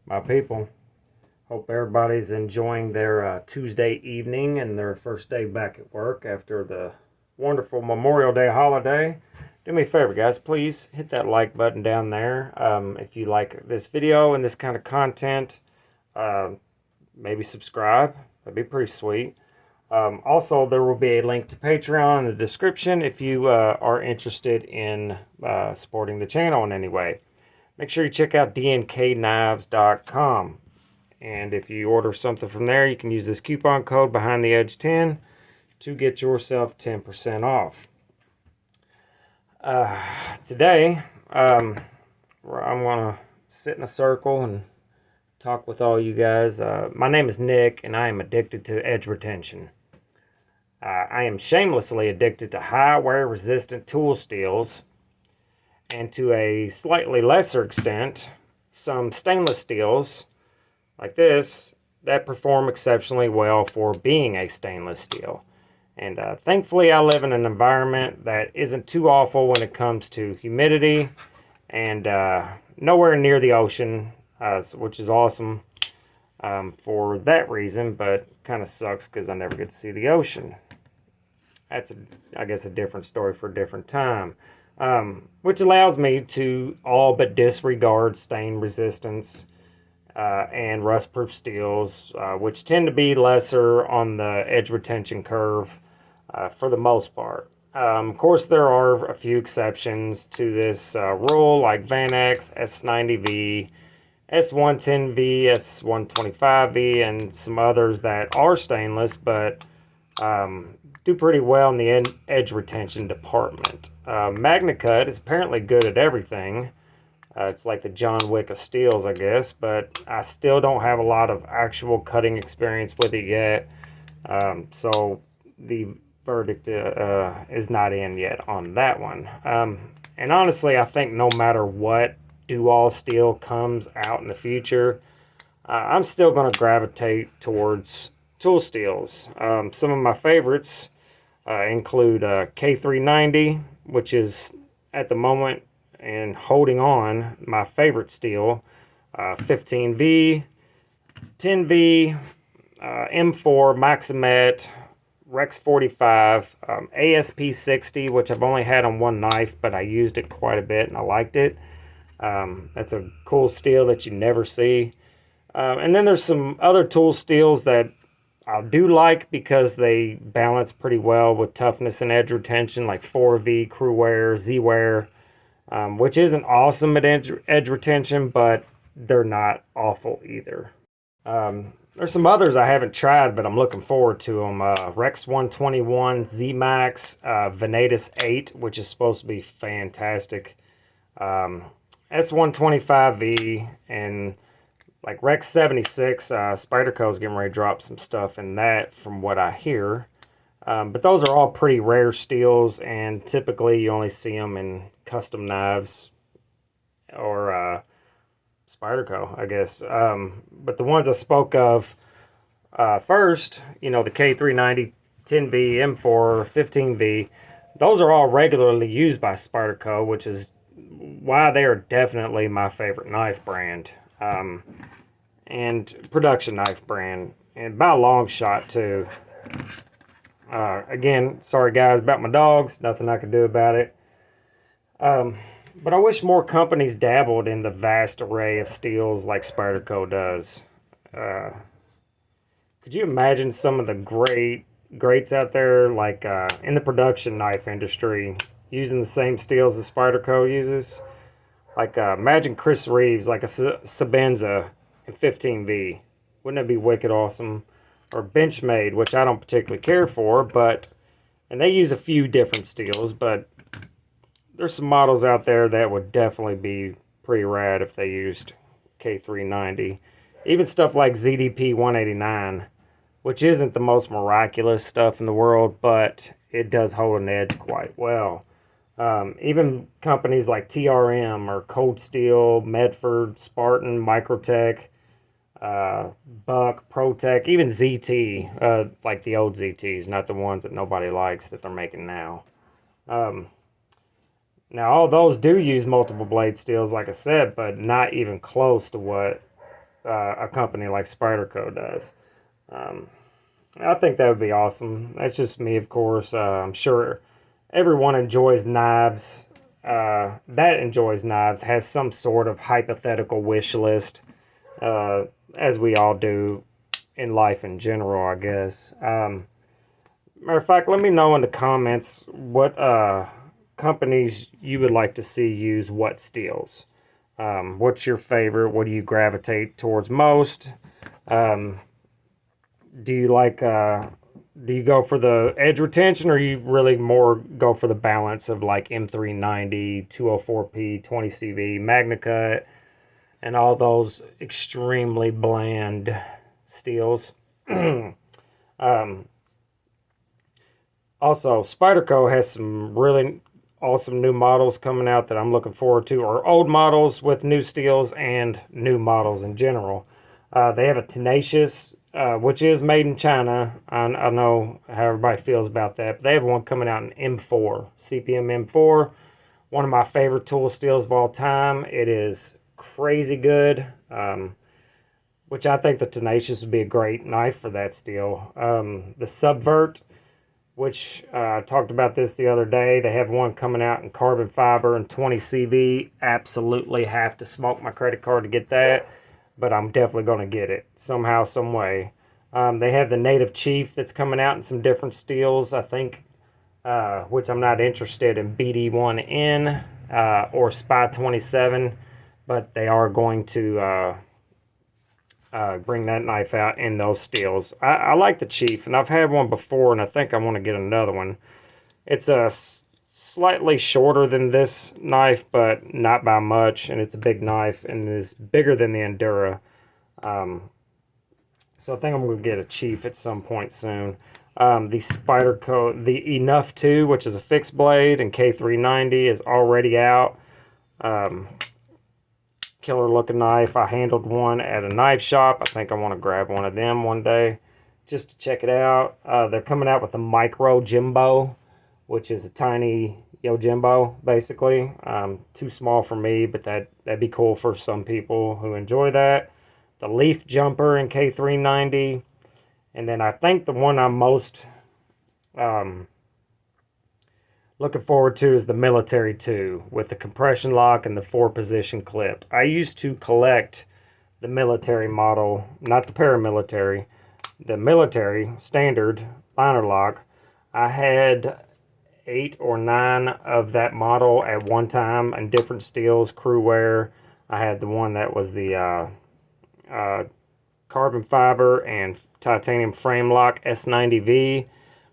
my people. Hope everybody's enjoying their Tuesday evening and their first day back at work after the wonderful Memorial Day holiday. Do me a favor, guys. Please hit that like button down there. If you like this video and this kind of content, uh, maybe subscribe. That'd be pretty sweet. Also, there will be a link to Patreon in the description if you are interested in supporting the channel in any way. Make sure you check out DNKKnives.com. And if you order something from there, you can use this coupon code Behind the Edge 10 to get yourself 10% off. Today, I'm going to sit in a circle and talk with all you guys. My name is Nick, and I am addicted to edge retention. I am shamelessly addicted to high wear-resistant tool steels, and to a slightly lesser extent, some stainless steels like this that perform exceptionally well for being a stainless steel. And thankfully, I live in an environment that isn't too awful when it comes to humidity, and nowhere near the ocean, which is awesome for that reason, but kind of sucks because I never get to see the ocean. That's, I guess, a different story for a different time. Which allows me to all but disregard stain resistance and rust-proof steels, which tend to be lesser on the edge retention curve for the most part. Of course, there are a few exceptions to this rule, like Vanex, S90V, S110V, S125V, and some others that are stainless, but do pretty well in the edge retention department. MagnaCut is apparently good at everything. It's like the John Wick of steels, I guess, but I still don't have a lot of actual cutting experience with it yet. So the verdict is not in yet on that one. And honestly, I think no matter what do-all steel comes out in the future, I'm still going to gravitate towards tool steels. Some of my favorites include K390, which is at the moment and holding on my favorite steel, 15V, 10V, M4, Maximet, Rex 45, ASP 60, which I've only had on one knife, but I used it quite a bit and I liked it. That's a cool steel that you never see. And then there's some other tool steels that I do like because they balance pretty well with toughness and edge retention, like 4V, Crewwear, Z-Wear, which isn't awesome at edge retention, but they're not awful either. There's some others I haven't tried, but I'm looking forward to them. Rex 121, Z-Max, Venatus 8, which is supposed to be fantastic, S125V, and like Rex 76, Spyderco's getting ready to drop some stuff in that from what I hear. But those are all pretty rare steels, and typically you only see them in custom knives or Spyderco, I guess. But the ones I spoke of first, the K390, 10V, M4, 15V, those are all regularly used by Spyderco, which is why they are definitely my favorite knife brand. And production knife brand, and by a long shot too. Again, sorry guys about my dogs, nothing I can do about it. But I wish more companies dabbled in the vast array of steels like Spyderco does. Could you imagine some of the greats out there, like in the production knife industry, using the same steels as Spyderco uses? Like, imagine Chris Reeves, like a Sabenza in 15V. Wouldn't that be wicked awesome? Or Benchmade, which I don't particularly care for, and they use a few different steels, but there's some models out there that would definitely be pretty rad if they used K390. Even stuff like ZDP 189, which isn't the most miraculous stuff in the world, but it does hold an edge quite well. Even companies like TRM or Cold Steel, Medford, Spartan, Microtech, Buck, ProTech, even ZT, like the old ZTs, not the ones that nobody likes that they're making now. Now, all those do use multiple blade steels, like I said, but not even close to what a company like Spyderco does. I think that would be awesome. That's just me, of course. I'm sure everyone enjoys knives. That enjoys knives has some sort of hypothetical wish list, as we all do in life in general, I guess. Matter of fact, let me know in the comments what companies you would like to see use what steels. What's your favorite? What do you gravitate towards most? Do you like do you go for the edge retention, or you really more go for the balance of like M390, 204P, 20CV, Magna Cut, and all those extremely bland steels? Also, Spyderco has some really awesome new models coming out that I'm looking forward to, or old models with new steels and new models in general. They have a Tenacious, which is made in China. I know how everybody feels about that, but they have one coming out in M4, CPM M4. One of my favorite tool steels of all time. It is crazy good, which I think the Tenacious would be a great knife for that steel. The Subvert, which I talked about this the other day. They have one coming out in carbon fiber and 20 CV. Absolutely have to smoke my credit card to get that, but I'm definitely going to get it somehow, some way. They have the Native Chief that's coming out in some different steels, I think, which I'm not interested in BD1N or Spy 27, but they are going to bring that knife out in those steels. I like the Chief, and I've had one before, and I think I want to get another one. It's a slightly shorter than this knife, but not by much, and it's a big knife, and it's bigger than the Endura. So I think I'm going to get a Chief at some point soon. The Spyderco, the Enough 2, which is a fixed blade, and K390 is already out. Killer looking knife. I handled one at a knife shop. I think I want to grab one of them one day just to check it out. They're coming out with a micro Jimbo, which is a tiny Yojimbo, basically. Too small for me, but that'd be cool for some people who enjoy that. The Leaf Jumper in K390. And then I think the one I'm most looking forward to is the Military 2 with the compression lock and the 4-position clip. I used to collect the military model, not the paramilitary, the military standard liner lock. I had 8 or 9 of that model at one time in different steels, crew wear. I had the one that was the carbon fiber and titanium frame lock S90V,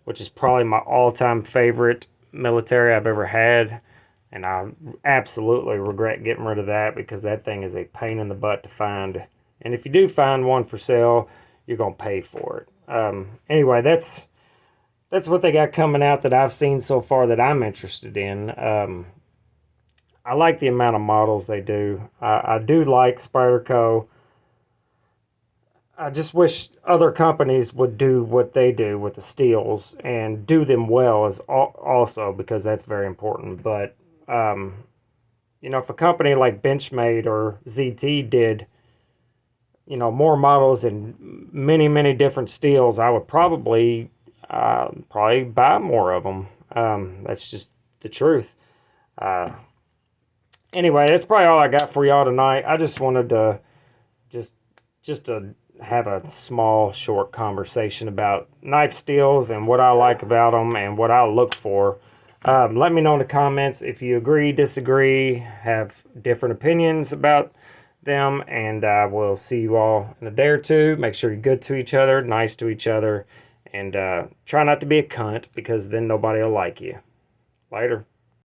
which is probably my all-time favorite military I've ever had, and I absolutely regret getting rid of that because that thing is a pain in the butt to find, and if you do find one for sale, you're gonna pay for it. Anyway, that's what they got coming out that I've seen so far that I'm interested in. I like the amount of models they do. I do like Spyderco. I just wish other companies would do what they do with the steels and do them well as also, because that's very important. But, you know, if a company like Benchmade or ZT did, you know, more models and many, many different steels, I would probably buy more of them. That's just the truth. Anyway, that's probably all I got for y'all tonight. I just wanted to just to have a small, short conversation about knife steels and what I like about them and what I look for. Let me know in the comments if you agree, disagree, have different opinions about them, and we'll see you all in a day or two. Make sure you're good to each other, nice to each other, and try not to be a cunt, because then nobody will like you. Later.